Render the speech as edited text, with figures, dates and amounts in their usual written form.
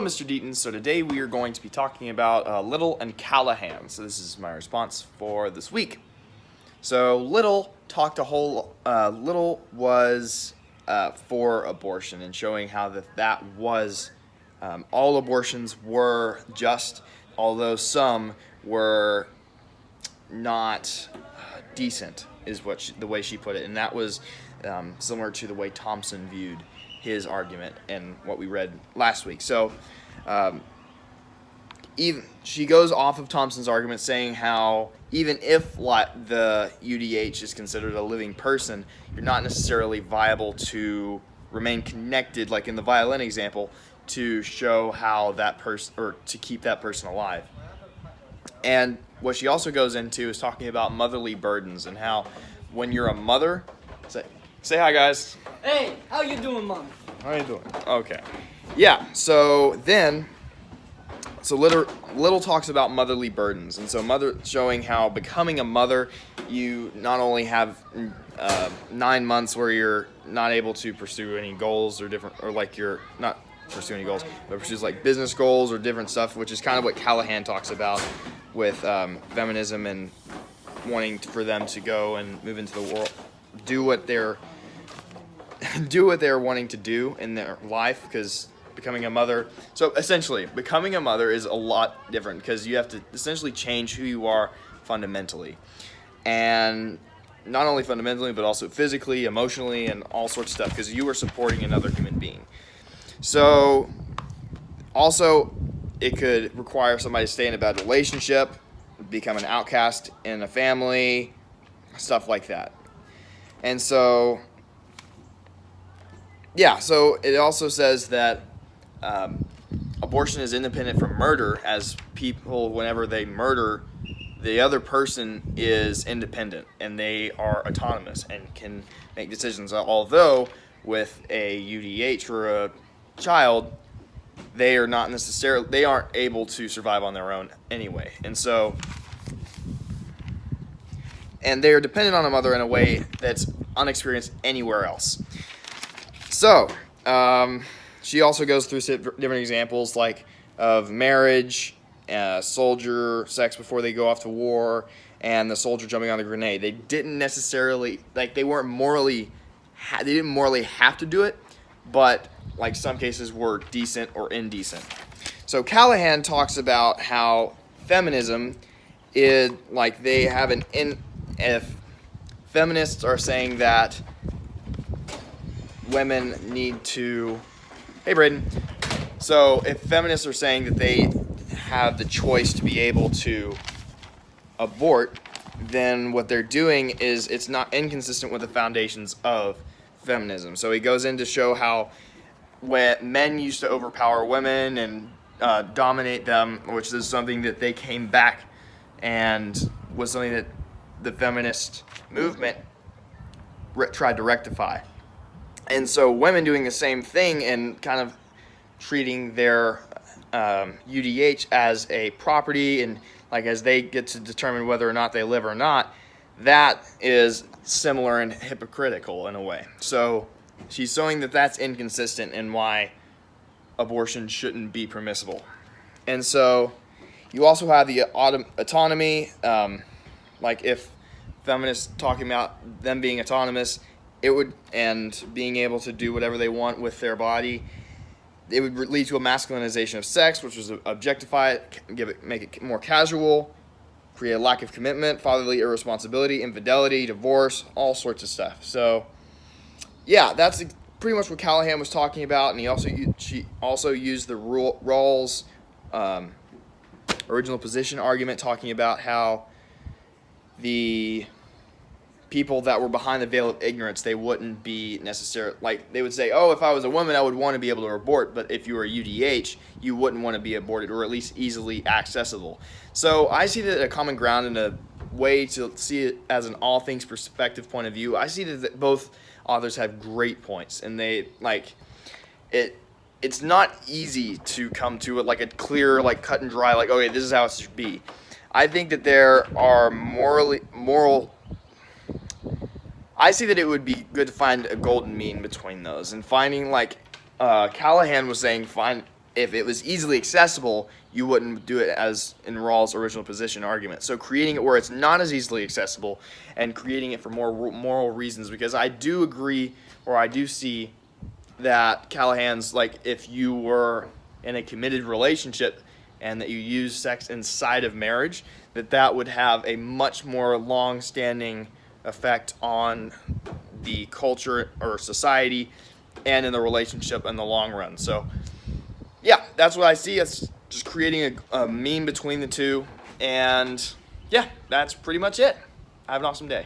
Mr. Deaton. So today we are going to be talking about Little and Callahan. So this is my response for this week. So Little was for abortion and showing how that was all abortions were just, although some were not decent, is the way she put it, and that was similar to the way Thompson viewed his argument and what we read last week. So even she goes off of Thompson's argument, saying how even if the UDH is considered a living person, you're not necessarily viable to remain connected, like in the violin example, to show how that person, or to keep that person alive. And what she also goes into is talking about motherly burdens and how when you're a mother, say hi, guys. Hey, how you doing, Mom? How you doing? Okay. Yeah, so Little talks about motherly burdens, and so showing how becoming a mother, you not only have 9 months where you're not able to pursue any goals like you're not pursue any goals, but pursues like business goals or different stuff, which is kind of what Callahan talks about with feminism and wanting for them to go and move into the world, do what they're wanting to do in their life, because becoming a mother. So essentially, becoming a mother is a lot different because you have to essentially change who you are fundamentally. And not only fundamentally, but also physically, emotionally, and all sorts of stuff, because you are supporting another human being. So also, it could require somebody to stay in a bad relationship, become an outcast in a family, stuff like that. And so, yeah, so it also says that abortion is independent from murder, as people, whenever they murder, the other person is independent and they are autonomous and can make decisions. Although with a UDH or a child, they aren't able to survive on their own anyway. And they are dependent on a mother in a way that's unexperienced anywhere else. So, she also goes through different examples like of marriage, soldier sex before they go off to war, and the soldier jumping on the grenade. They didn't necessarily, they didn't morally have to do it, but like some cases were decent or indecent. So Callahan talks about how feminism is like if feminists are saying that women need to, hey Braden, so if feminists are saying that they have the choice to be able to abort, then what they're doing is it's not inconsistent with the foundations of feminism. So he goes in to show how when men used to overpower women and dominate them, which is something that they came back and was something that the feminist movement tried to rectify. And so women doing the same thing and kind of treating their UDH as a property, and like as they get to determine whether or not they live or not, that is similar and hypocritical in a way. So she's showing that that's inconsistent and why abortion shouldn't be permissible. And so you also have the autonomy, like if feminists talking about them being autonomous, and being able to do whatever they want with their body, it would lead to a masculinization of sex, which was objectify it, make it more casual, create a lack of commitment, fatherly irresponsibility, infidelity, divorce, all sorts of stuff. So, yeah, that's pretty much what Callahan was talking about, and she also used the Rawls original position argument, talking about how the people that were behind the veil of ignorance, they wouldn't be necessarily, like, they would say, oh, if I was a woman, I would want to be able to abort, but if you were a UDH, you wouldn't want to be aborted, or at least easily accessible. So I see that a common ground and a way to see it as an all things perspective point of view. I see that both authors have great points, and they, like, it's not easy to come to it like a clear, like, cut and dry, like, okay, this is how it should be. I think that there are I see that it would be good to find a golden mean between those, and finding, like Callahan was saying, if it was easily accessible, you wouldn't do it as in Rawls' original position argument. So creating it where it's not as easily accessible and creating it for more moral reasons, because I do agree, or I do see that Callahan's, like, if you were in a committed relationship and that you use sex inside of marriage, that would have a much more long-standing effect on the culture or society and in the relationship in the long run. So yeah, that's what I see. It's just creating a meme between the two. And yeah, that's pretty much it. Have an awesome day.